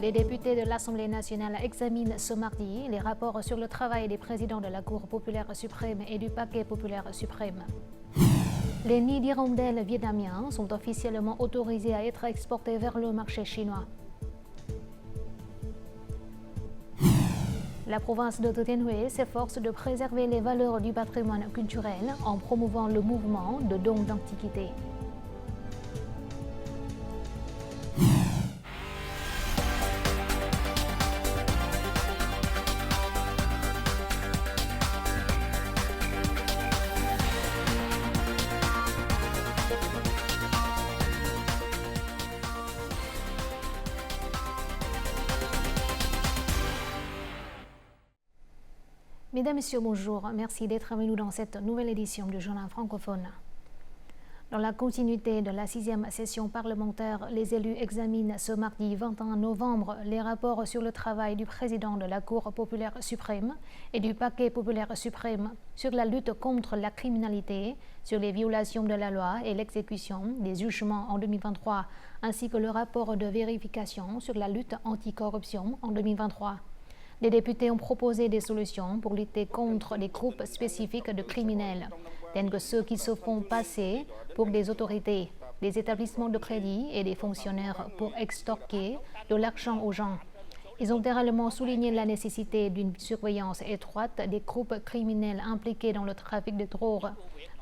Les députés de l'Assemblée nationale examinent ce mardi les rapports sur le travail des présidents de la Cour populaire suprême et du Parquet populaire suprême. Les nids d'hirondelles vietnamiens sont officiellement autorisés à être exportés vers le marché chinois. La province de Thừa Thiên Huế s'efforce de préserver les valeurs du patrimoine culturel en promouvant le mouvement de dons d'antiquités. Mesdames, Messieurs, bonjour. Merci d'être avec nous dans cette nouvelle édition du Journal francophone. Dans la continuité de la 6e session parlementaire, les élus examinent ce mardi 21 novembre les rapports sur le travail du président de la Cour populaire suprême et du Parquet populaire suprême sur la lutte contre la criminalité, sur les violations de la loi et l'exécution des jugements en 2023, ainsi que le rapport de vérification sur la lutte anticorruption en 2023. Les députés ont proposé des solutions pour lutter contre les groupes spécifiques de criminels, tels que ceux qui se font passer pour des autorités, des établissements de crédit et des fonctionnaires pour extorquer de l'argent aux gens. Ils ont également souligné la nécessité d'une surveillance étroite des groupes criminels impliqués dans le trafic de drogue,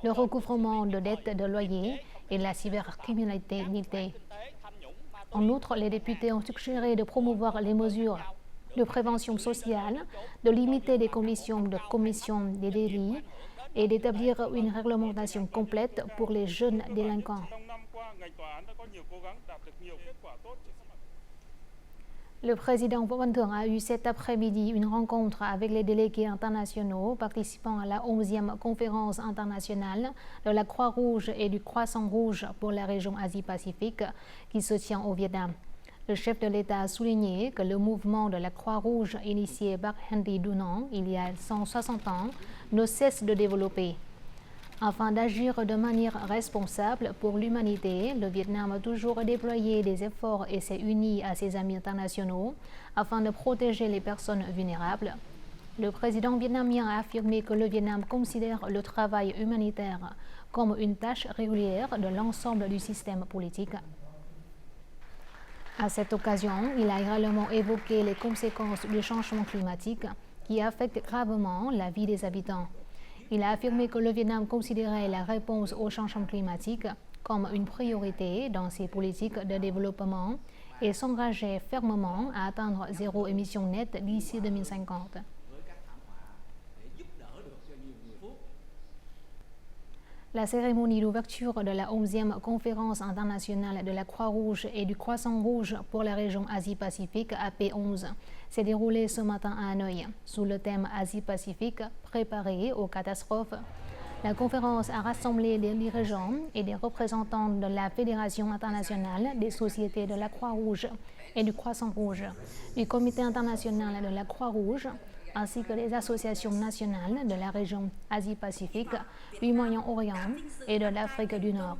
le recouvrement de dettes de loyer et la cybercriminalité. En outre, les députés ont suggéré de promouvoir les mesures de prévention sociale, de limiter les conditions de commission des délits et d'établir une réglementation complète pour les jeunes délinquants. Le président Võ Văn Thưởng a eu cet après-midi une rencontre avec les délégués internationaux participant à la 11e conférence internationale de la Croix-Rouge et du Croissant-Rouge pour la région Asie-Pacifique qui se tient au Vietnam. Le chef de l'État a souligné que le mouvement de la Croix-Rouge initié par Henry Dunant il y a 160 ans ne cesse de développer. Afin d'agir de manière responsable pour l'humanité, le Vietnam a toujours déployé des efforts et s'est uni à ses amis internationaux afin de protéger les personnes vulnérables. Le président vietnamien a affirmé que le Vietnam considère le travail humanitaire comme une tâche régulière de l'ensemble du système politique. À cette occasion, il a également évoqué les conséquences du changement climatique qui affectent gravement la vie des habitants. Il a affirmé que le Vietnam considérait la réponse au changement climatique comme une priorité dans ses politiques de développement et s'engageait fermement à atteindre zéro émission nette d'ici 2050. La cérémonie d'ouverture de la 11e conférence internationale de la Croix-Rouge et du Croissant-Rouge pour la région Asie-Pacifique AP11 s'est déroulée ce matin à Hanoï, sous le thème Asie-Pacifique préparé aux catastrophes. La conférence a rassemblé des dirigeants et des représentants de la Fédération internationale des sociétés de la Croix-Rouge et du Croissant-Rouge, du Comité international de la Croix-Rouge, ainsi que les associations nationales de la région Asie-Pacifique, du Moyen-Orient et de l'Afrique du Nord.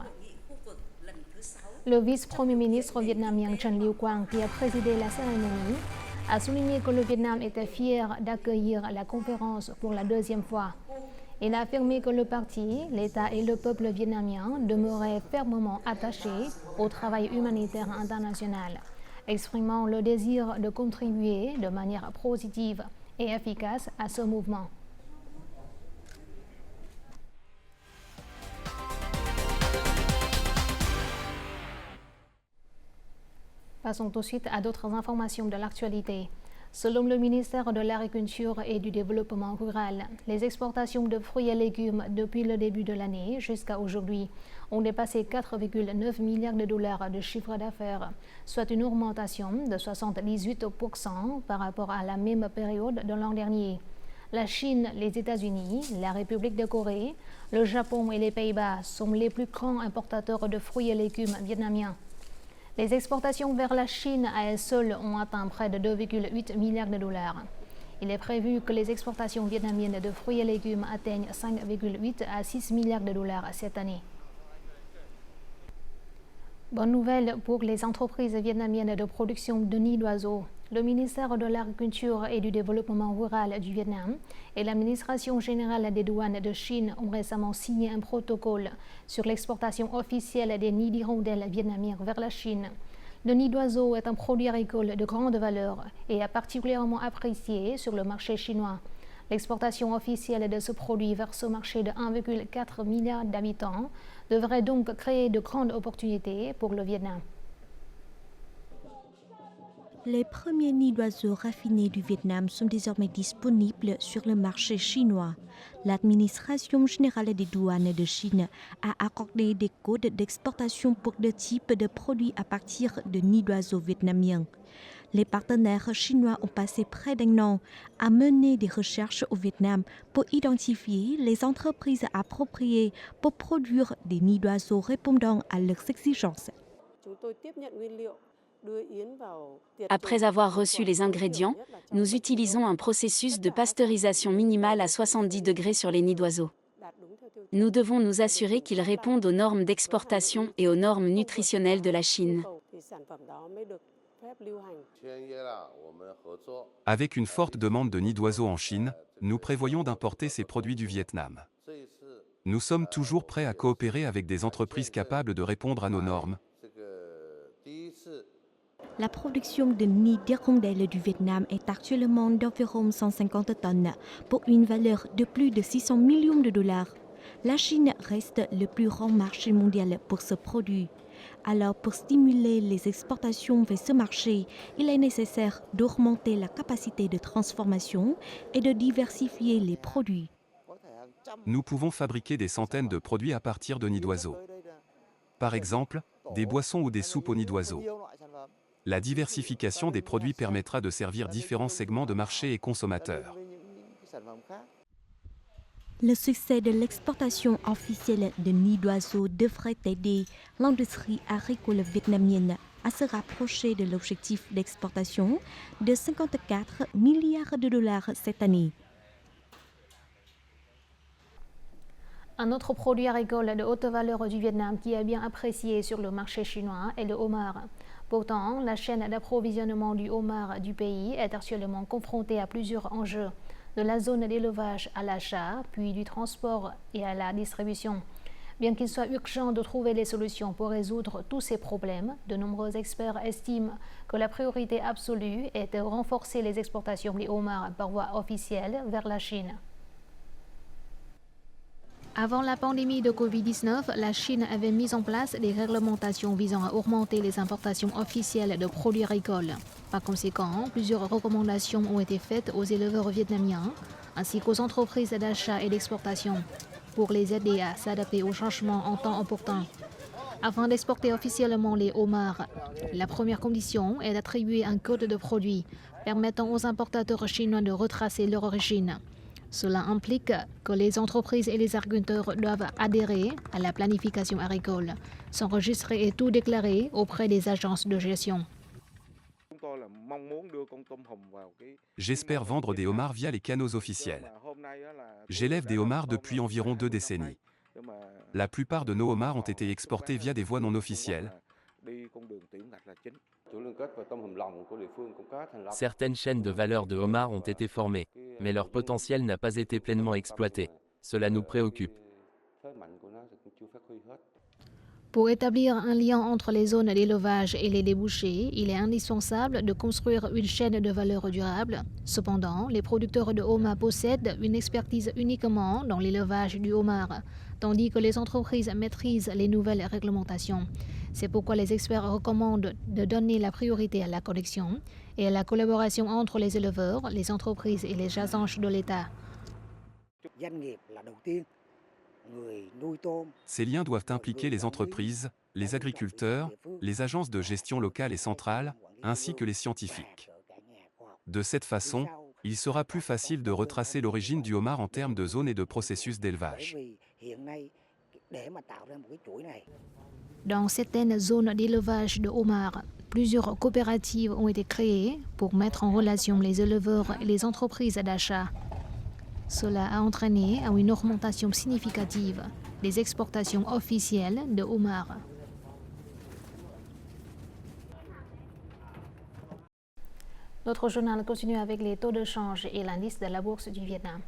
Le vice-premier ministre vietnamien Trần Lưu Quang, qui a présidé la cérémonie, a souligné que le Vietnam était fier d'accueillir la conférence pour la deuxième fois. Il a affirmé que le parti, l'État et le peuple vietnamien demeuraient fermement attachés au travail humanitaire international, exprimant le désir de contribuer de manière positive et efficace à ce mouvement. Passons tout de suite à d'autres informations de l'actualité. Selon le ministère de l'Agriculture et du Développement rural, les exportations de fruits et légumes depuis le début de l'année jusqu'à aujourd'hui ont dépassé 4,9 milliards de dollars de chiffre d'affaires, soit une augmentation de 78% par rapport à la même période de l'an dernier. La Chine, les États-Unis, la République de Corée, le Japon et les Pays-Bas sont les plus grands importateurs de fruits et légumes vietnamiens. Les exportations vers la Chine à elles seules ont atteint près de 2,8 milliards de dollars. Il est prévu que les exportations vietnamiennes de fruits et légumes atteignent 5,8 à 6 milliards de dollars cette année. Bonne nouvelle pour les entreprises vietnamiennes de production de nids d'oiseaux. Le ministère de l'Agriculture et du Développement rural du Vietnam et l'Administration générale des douanes de Chine ont récemment signé un protocole sur l'exportation officielle des nids d'hirondelles vietnamiens vers la Chine. Le nid d'oiseau est un produit agricole de grande valeur et est particulièrement apprécié sur le marché chinois. L'exportation officielle de ce produit vers ce marché de 1,4 milliard d'habitants devrait donc créer de grandes opportunités pour le Vietnam. Les premiers nids d'oiseaux raffinés du Vietnam sont désormais disponibles sur le marché chinois. L'Administration générale des douanes de Chine a accordé des codes d'exportation pour deux types de produits à partir de nids d'oiseaux vietnamiens. Les partenaires chinois ont passé près d'un an à mener des recherches au Vietnam pour identifier les entreprises appropriées pour produire des nids d'oiseaux répondant à leurs exigences. Après avoir reçu les ingrédients, nous utilisons un processus de pasteurisation minimale à 70 degrés sur les nids d'oiseaux. Nous devons nous assurer qu'ils répondent aux normes d'exportation et aux normes nutritionnelles de la Chine. Avec une forte demande de nids d'oiseaux en Chine, nous prévoyons d'importer ces produits du Vietnam. Nous sommes toujours prêts à coopérer avec des entreprises capables de répondre à nos normes. La production de nids d'hirondelles du Vietnam est actuellement d'environ 150 tonnes pour une valeur de plus de 600 millions de dollars. La Chine reste le plus grand marché mondial pour ce produit. Alors, pour stimuler les exportations vers ce marché, il est nécessaire d'augmenter la capacité de transformation et de diversifier les produits. Nous pouvons fabriquer des centaines de produits à partir de nids d'oiseaux. Par exemple, des boissons ou des soupes aux nids d'oiseaux. La diversification des produits permettra de servir différents segments de marché et consommateurs. Le succès de l'exportation officielle de nids d'oiseaux devrait aider l'industrie agricole vietnamienne à se rapprocher de l'objectif d'exportation de 54 milliards de dollars cette année. Un autre produit agricole de haute valeur du Vietnam qui est bien apprécié sur le marché chinois est le homard. Pourtant, la chaîne d'approvisionnement du homard du pays est actuellement confrontée à plusieurs enjeux, de la zone d'élevage à l'achat, puis du transport et à la distribution. Bien qu'il soit urgent de trouver des solutions pour résoudre tous ces problèmes, de nombreux experts estiment que la priorité absolue est de renforcer les exportations du homard par voie officielle vers la Chine. Avant la pandémie de Covid-19, la Chine avait mis en place des réglementations visant à augmenter les importations officielles de produits agricoles. Par conséquent, plusieurs recommandations ont été faites aux éleveurs vietnamiens ainsi qu'aux entreprises d'achat et d'exportation pour les aider à s'adapter aux changements en temps opportun. Afin d'exporter officiellement les homards, la première condition est d'attribuer un code de produit permettant aux importateurs chinois de retracer leur origine. Cela implique que les entreprises et les agriculteurs doivent adhérer à la planification agricole, s'enregistrer et tout déclarer auprès des agences de gestion. J'espère vendre des homards via les canaux officiels. J'élève des homards depuis environ 2 décennies. La plupart de nos homards ont été exportés via des voies non officielles. Certaines chaînes de valeur de homards ont été formées, mais leur potentiel n'a pas été pleinement exploité. Cela nous préoccupe. Pour établir un lien entre les zones d'élevage et les débouchés, il est indispensable de construire une chaîne de valeur durable. Cependant, les producteurs de homard possèdent une expertise uniquement dans l'élevage du homard, tandis que les entreprises maîtrisent les nouvelles réglementations. C'est pourquoi les experts recommandent de donner la priorité à la connexion et à la collaboration entre les éleveurs, les entreprises et les agences de l'État. Ces liens doivent impliquer les entreprises, les agriculteurs, les agences de gestion locales et centrales, ainsi que les scientifiques. De cette façon, il sera plus facile de retracer l'origine du homard en termes de zones et de processus d'élevage. Dans certaines zones d'élevage de homards, plusieurs coopératives ont été créées pour mettre en relation les éleveurs et les entreprises d'achat. Cela a entraîné une augmentation significative des exportations officielles de homards. Notre journal continue avec les taux de change et l'indice de la bourse du Vietnam.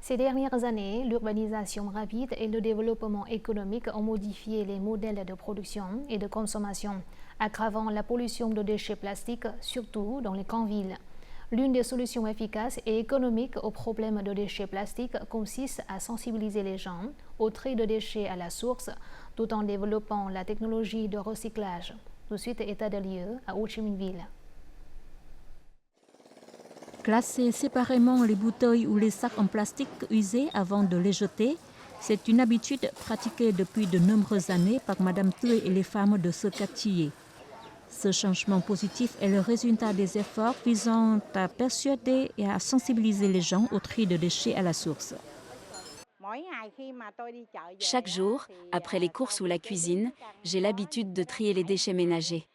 Ces dernières années, l'urbanisation rapide et le développement économique ont modifié les modèles de production et de consommation, aggravant la pollution de déchets plastiques, surtout dans les grandes villes. L'une des solutions efficaces et économiques au problème de déchets plastiques consiste à sensibiliser les gens au tri de déchets à la source, tout en développant la technologie de recyclage. Tout de suite, état de lieu à Ho Chi Minh Ville. Classer séparément les bouteilles ou les sacs en plastique usés avant de les jeter, c'est une habitude pratiquée depuis de nombreuses années par Madame Thuy et les femmes de ce quartier. Ce changement positif est le résultat des efforts visant à persuader et à sensibiliser les gens au tri de déchets à la source. Chaque jour, après les courses ou la cuisine, j'ai l'habitude de trier les déchets ménagers.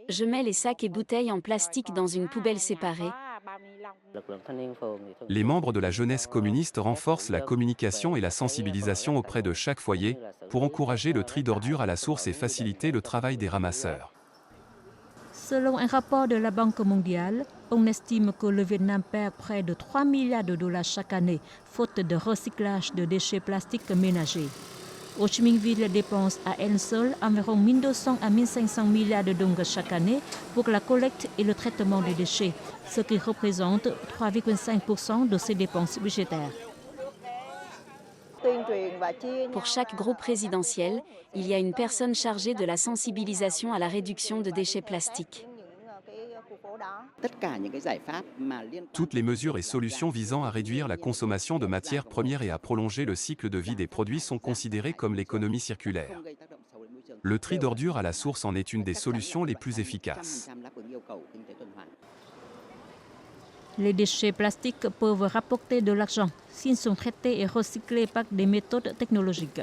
Je mets les sacs et bouteilles en plastique dans une poubelle séparée. Les membres de la jeunesse communiste renforcent la communication et la sensibilisation auprès de chaque foyer pour encourager le tri d'ordures à la source et faciliter le travail des ramasseurs. Selon un rapport de la Banque mondiale, on estime que le Vietnam perd près de 3 milliards de dollars chaque année, faute de recyclage de déchets plastiques ménagers. Ho Chi Minh Ville dépense à elle seule environ 1200 à 1500 milliards de dong chaque année pour la collecte et le traitement des déchets, ce qui représente 3,5% de ses dépenses budgétaires. Pour chaque groupe résidentiel, il y a une personne chargée de la sensibilisation à la réduction de déchets plastiques. Toutes les mesures et solutions visant à réduire la consommation de matières premières et à prolonger le cycle de vie des produits sont considérées comme l'économie circulaire. Le tri d'ordures à la source en est une des solutions les plus efficaces. Les déchets plastiques peuvent rapporter de l'argent s'ils sont traités et recyclés par des méthodes technologiques.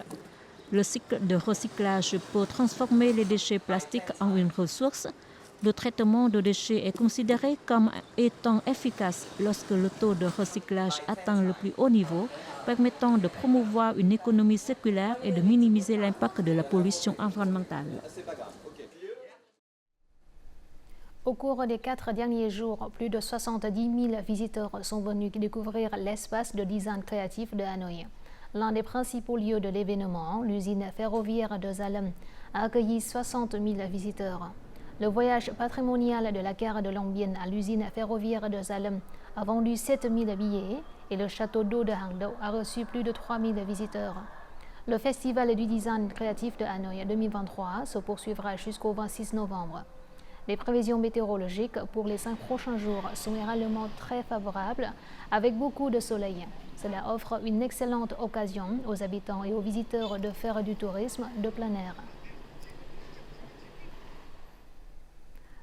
Le cycle de recyclage peut transformer les déchets plastiques en une ressource. Le traitement de déchets est considéré comme étant efficace lorsque le taux de recyclage atteint le plus haut niveau, permettant de promouvoir une économie circulaire et de minimiser l'impact de la pollution environnementale. Au cours des 4 derniers jours, plus de 70 000 visiteurs sont venus découvrir l'espace de design créatif de Hanoï. L'un des principaux lieux de l'événement, l'usine ferroviaire de Salem, a accueilli 60 000 visiteurs. Le voyage patrimonial de la gare de Long Bien à l'usine ferroviaire de Salem a vendu 7 000 billets et le château d'eau de Hang Do a reçu plus de 3 000 visiteurs. Le festival du design créatif de Hanoï 2023 se poursuivra jusqu'au 26 novembre. Les prévisions météorologiques pour les 5 prochains jours sont généralement très favorables, avec beaucoup de soleil. Cela offre une excellente occasion aux habitants et aux visiteurs de faire du tourisme de plein air.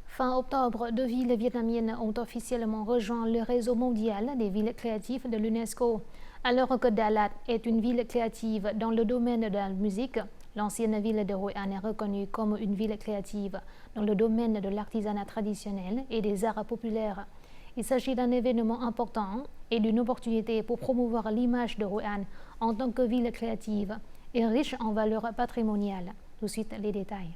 Fin octobre, 2 villes vietnamiennes ont officiellement rejoint le réseau mondial des villes créatives de l'UNESCO. Alors que Dalat est une ville créative dans le domaine de la musique, l'ancienne ville de Hoi An est reconnue comme une ville créative dans le domaine de l'artisanat traditionnel et des arts populaires. Il s'agit d'un événement important et d'une opportunité pour promouvoir l'image de Hoi An en tant que ville créative et riche en valeurs patrimoniales. Tout de suite, les détails.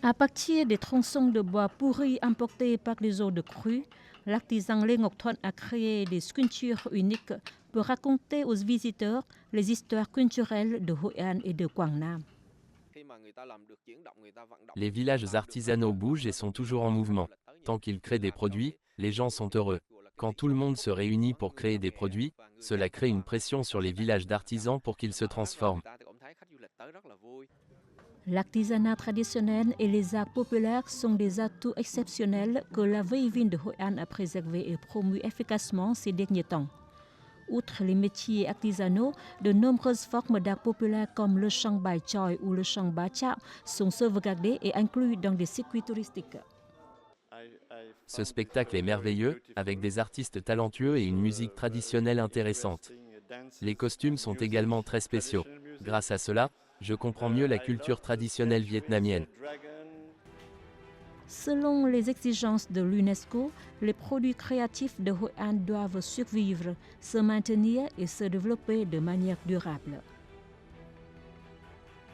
À partir des tronçons de bois pourris importés par les eaux de crue, l'artisan Lê Ngọc Thuận a créé des sculptures uniques pour raconter aux visiteurs les histoires culturelles de Hoi An et de Quảng Nam. Les villages artisanaux bougent et sont toujours en mouvement. Tant qu'ils créent des produits, les gens sont heureux. Quand tout le monde se réunit pour créer des produits, cela crée une pression sur les villages d'artisans pour qu'ils se transforment. L'artisanat traditionnel et les arts populaires sont des atouts exceptionnels que la vieille ville de Hội An a préservés et promu efficacement ces derniers temps. Outre les métiers artisanaux, de nombreuses formes d'art populaires comme le chant Bai Choi ou le chant Ba Chao sont sauvegardées et inclus dans des circuits touristiques. Ce spectacle est merveilleux, avec des artistes talentueux et une musique traditionnelle intéressante. Les costumes sont également très spéciaux. Grâce à cela, je comprends mieux la culture traditionnelle vietnamienne. Selon les exigences de l'UNESCO, les produits créatifs de Hội An doivent survivre, se maintenir et se développer de manière durable.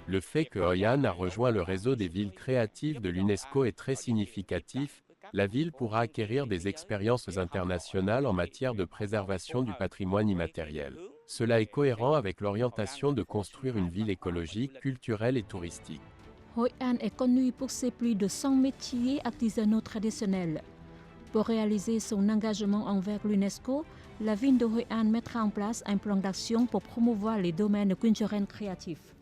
Le fait que Hội An a rejoint le réseau des villes créatives de l'UNESCO est très significatif. La ville pourra acquérir des expériences internationales en matière de préservation du patrimoine immatériel. Cela est cohérent avec l'orientation de construire une ville écologique, culturelle et touristique. Hội An est connu pour ses plus de 100 métiers artisanaux traditionnels. Pour réaliser son engagement envers l'UNESCO, la ville de Hội An mettra en place un plan d'action pour promouvoir les domaines culturels créatifs.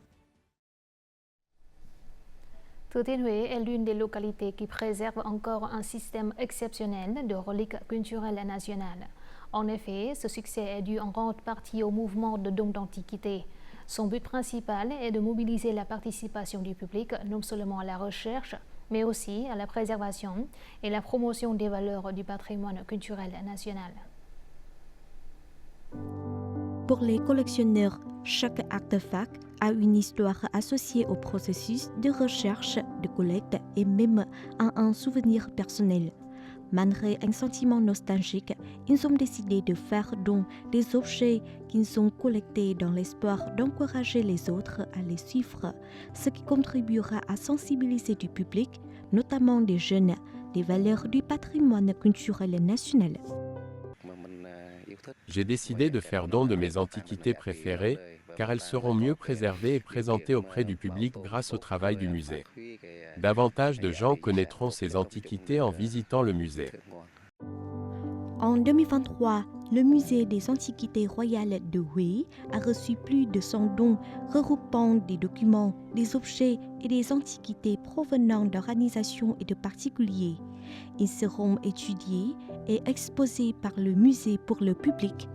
Thừa Thiên Huế est l'une des localités qui préserve encore un système exceptionnel de reliques culturelles nationales. En effet, ce succès est dû en grande partie au mouvement de dons d'antiquités. Son but principal est de mobiliser la participation du public non seulement à la recherche, mais aussi à la préservation et la promotion des valeurs du patrimoine culturel national. Pour les collectionneurs, chaque artefact a une histoire associée au processus de recherche, de collecte et même à un souvenir personnel. Malgré un sentiment nostalgique, ils ont décidé de faire don des objets qu'ils ont collectés dans l'espoir d'encourager les autres à les suivre, ce qui contribuera à sensibiliser du public, notamment des jeunes, des valeurs du patrimoine culturel national. J'ai décidé de faire don de mes antiquités préférées, car elles seront mieux préservées et présentées auprès du public grâce au travail du musée. Davantage de gens connaîtront ces antiquités en visitant le musée. En 2023, le musée des antiquités royales de Huế a reçu plus de 100 dons regroupant des documents, des objets et des antiquités provenant d'organisations et de particuliers. Ils seront étudiés et exposés par le musée pour le public.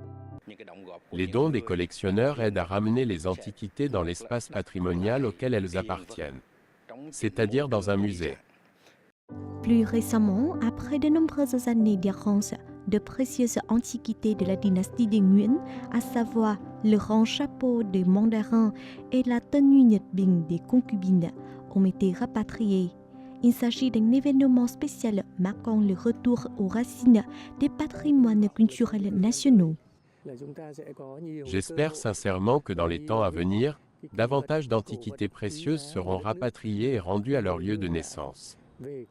Les dons des collectionneurs aident à ramener les antiquités dans l'espace patrimonial auquel elles appartiennent, c'est-à-dire dans un musée. Plus récemment, après de nombreuses années d'errance, de précieuses antiquités de la dynastie des Nguyen, à savoir le grand chapeau des mandarins et la tenue Nhật Bình des concubines, ont été rapatriées. Il s'agit d'un événement spécial marquant le retour aux racines des patrimoines culturels nationaux. J'espère sincèrement que dans les temps à venir, davantage d'antiquités précieuses seront rapatriées et rendues à leur lieu de naissance. Le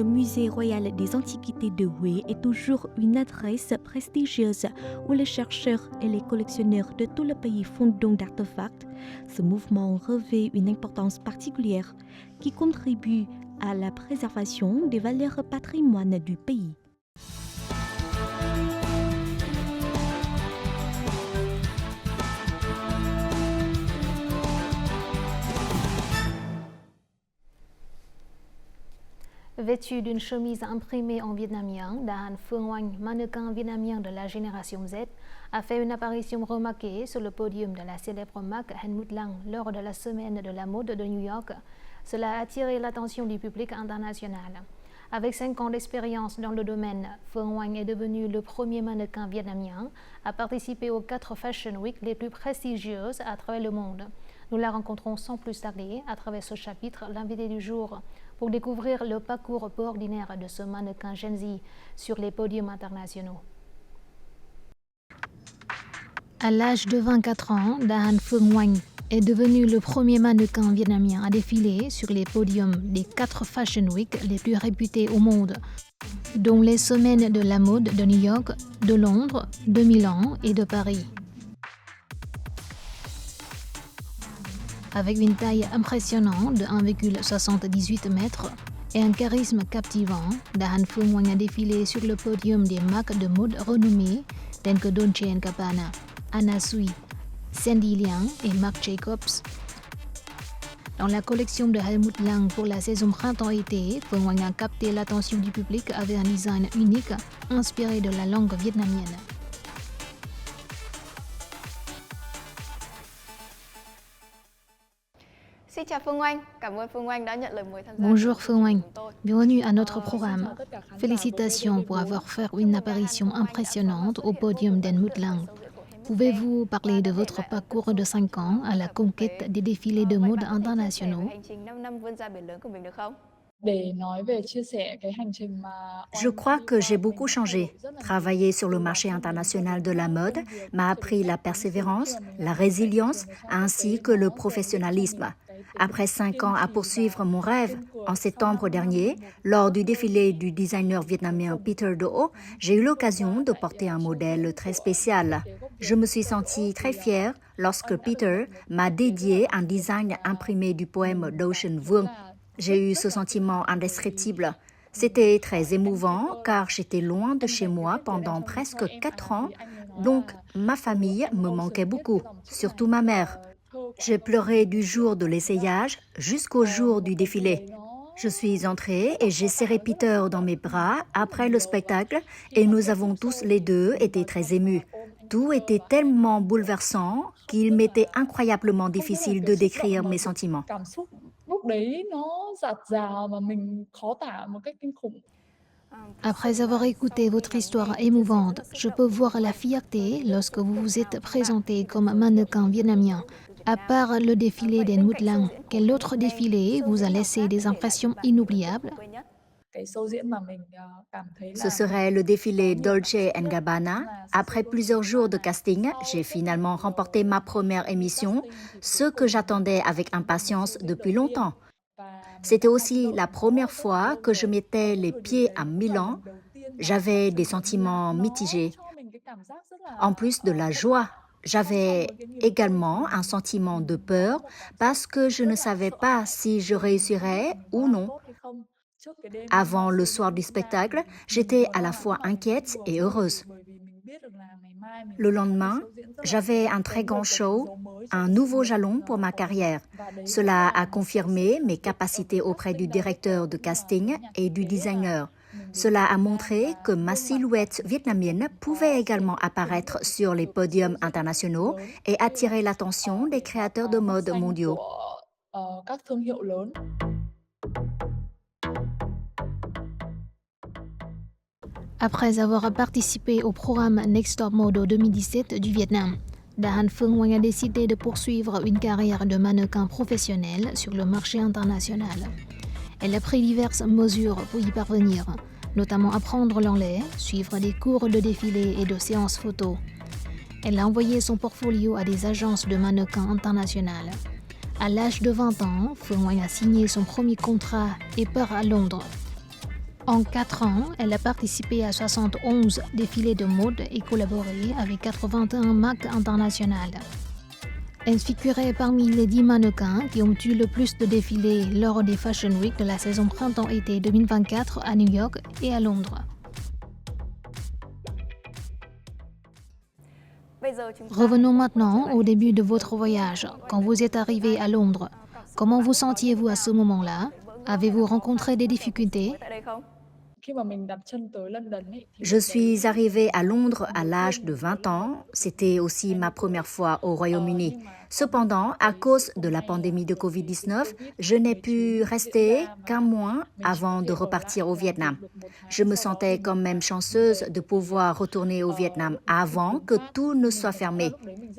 musée royal des antiquités de Huế est toujours une adresse prestigieuse où les chercheurs et les collectionneurs de tout le pays font don d'artefacts. Ce mouvement revêt une importance particulière qui contribue à la préservation des valeurs patrimoine du pays. Vêtue d'une chemise imprimée en vietnamien, Da Phương Oanh, mannequin vietnamien de la génération Z, a fait une apparition remarquée sur le podium de la célèbre marque Helmut Lang lors de la semaine de la mode de New York. Cela a attiré l'attention du public international. Avec 5 ans d'expérience dans le domaine, Phương Oanh est devenu le premier mannequin vietnamien à participer aux 4 Fashion Week les plus prestigieuses à travers le monde. Nous la rencontrons sans plus tarder à travers ce chapitre, l'invité du jour, pour découvrir le parcours peu ordinaire de ce mannequin Gen Z sur les podiums internationaux. À l'âge de 24 ans, Da Phương Oanh est devenu le premier mannequin vietnamien à défiler sur les podiums des 4 Fashion Week les plus réputés au monde, dont les semaines de la mode de New York, de Londres, de Milan et de Paris. Avec une taille impressionnante de 1,78 m et un charisme captivant, Da Phương Oanh a défilé sur le podium des marques de mode renommées telles que Dolce & Gabbana, Anna Sui, Sandy Liang et Marc Jacobs. Dans la collection de Helmut Lang pour la saison printemps-été, Phương Oanh a capté l'attention du public avec un design unique inspiré de la langue vietnamienne. Bonjour Phương Oanh, bienvenue à notre programme. Félicitations pour avoir fait une apparition impressionnante au podium d'Helmut Lang. Pouvez-vous parler de votre parcours de 5 ans à la conquête des défilés de mode internationaux? Je crois que j'ai beaucoup changé. Travailler sur le marché international de la mode m'a appris la persévérance, la résilience ainsi que le professionnalisme. Après 5 ans à poursuivre mon rêve, en septembre dernier, lors du défilé du designer vietnamien Peter Do, j'ai eu l'occasion de porter un modèle très spécial. Je me suis sentie très fière lorsque Peter m'a dédié un design imprimé du poème d'Ocean Vuong. J'ai eu ce sentiment indescriptible. C'était très émouvant car j'étais loin de chez moi pendant presque 4 ans, donc ma famille me manquait beaucoup, surtout ma mère. J'ai pleuré du jour de l'essayage jusqu'au jour du défilé. Je suis entrée et j'ai serré Peter dans mes bras après le spectacle et nous avons tous les deux été très émus. Tout était tellement bouleversant qu'il m'était incroyablement difficile de décrire mes sentiments. Après avoir écouté votre histoire émouvante, je peux voir la fierté lorsque vous vous êtes présenté comme mannequin vietnamien. À part le défilé d'Helmut Lang, quel autre défilé vous a laissé des impressions inoubliables? Ce serait le défilé Dolce & Gabbana. Après plusieurs jours de casting, j'ai finalement remporté ma première émission, ce que j'attendais avec impatience depuis longtemps. C'était aussi la première fois que je mettais les pieds à Milan. J'avais des sentiments mitigés. En plus de la joie, j'avais également un sentiment de peur parce que je ne savais pas si je réussirais ou non. Avant le soir du spectacle, j'étais à la fois inquiète et heureuse. Le lendemain, j'avais un très grand show, un nouveau jalon pour ma carrière. Cela a confirmé mes capacités auprès du directeur de casting et du designer. Cela a montré que ma silhouette vietnamienne pouvait également apparaître sur les podiums internationaux et attirer l'attention des créateurs de mode mondiaux. Après avoir participé au programme Next Top Model 2017 du Vietnam, Dahan Phương Oanh a décidé de poursuivre une carrière de mannequin professionnel sur le marché international. Elle a pris diverses mesures pour y parvenir, notamment apprendre l'anglais, suivre des cours de défilé et de séances photos. Elle a envoyé son portfolio à des agences de mannequins internationales. À l'âge de 20 ans, Phương Oanh a signé son premier contrat et part à Londres. En 4 ans, elle a participé à 71 défilés de mode et collaboré avec 81 marques internationales. Elle figurait parmi les 10 mannequins qui ont eu le plus de défilés lors des Fashion Week de la saison printemps-été 2024 à New York et à Londres. Revenons maintenant au début de votre voyage. Quand vous êtes arrivé à Londres, comment vous sentiez-vous à ce moment-là? Avez-vous rencontré des difficultés? Je suis arrivée à Londres à l'âge de 20 ans. C'était aussi ma première fois au Royaume-Uni. Cependant, à cause de la pandémie de Covid-19, je n'ai pu rester qu'un mois avant de repartir au Vietnam. Je me sentais quand même chanceuse de pouvoir retourner au Vietnam avant que tout ne soit fermé.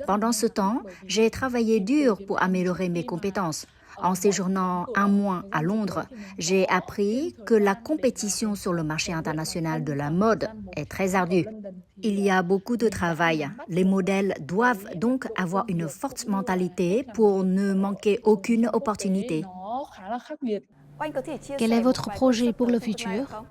Pendant ce temps, j'ai travaillé dur pour améliorer mes compétences. En séjournant un mois à Londres, j'ai appris que la compétition sur le marché international de la mode est très ardue. Il y a beaucoup de travail. Les modèles doivent donc avoir une forte mentalité pour ne manquer aucune opportunité. Quel est votre projet pour le futur?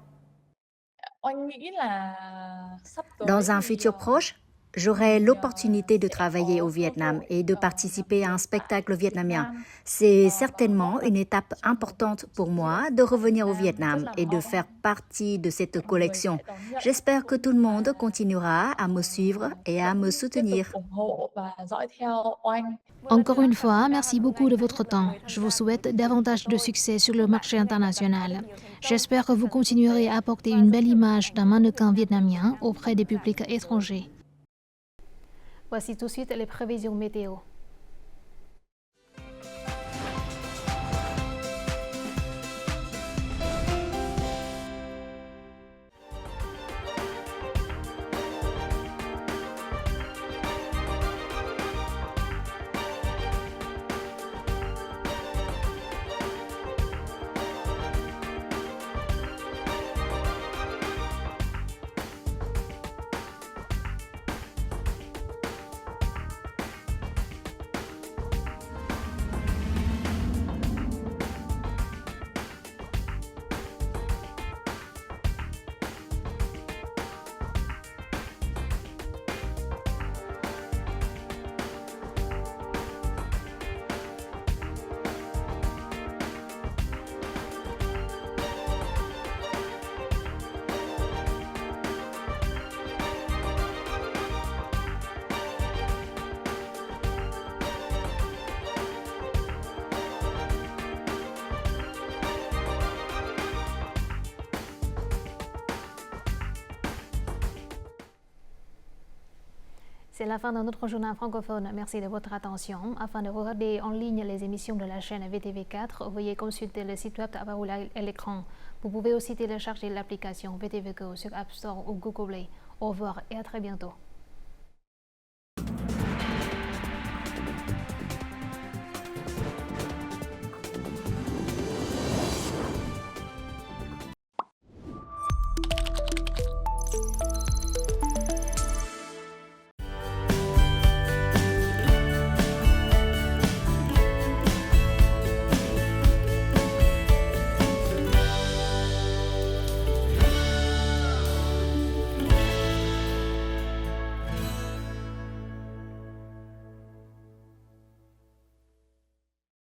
Dans un futur proche, j'aurai l'opportunité de travailler au Vietnam et de participer à un spectacle vietnamien. C'est certainement une étape importante pour moi de revenir au Vietnam et de faire partie de cette collection. J'espère que tout le monde continuera à me suivre et à me soutenir. Encore une fois, merci beaucoup de votre temps. Je vous souhaite davantage de succès sur le marché international. J'espère que vous continuerez à apporter une belle image d'un mannequin vietnamien auprès des publics étrangers. Voici tout de suite les prévisions météo. C'est la fin de notre journal francophone. Merci de votre attention. Afin de regarder en ligne les émissions de la chaîne VTV4, veuillez consulter le site web apparu à l'écran. Vous pouvez aussi télécharger l'application VTV Go sur App Store ou Google Play. Au revoir et à très bientôt.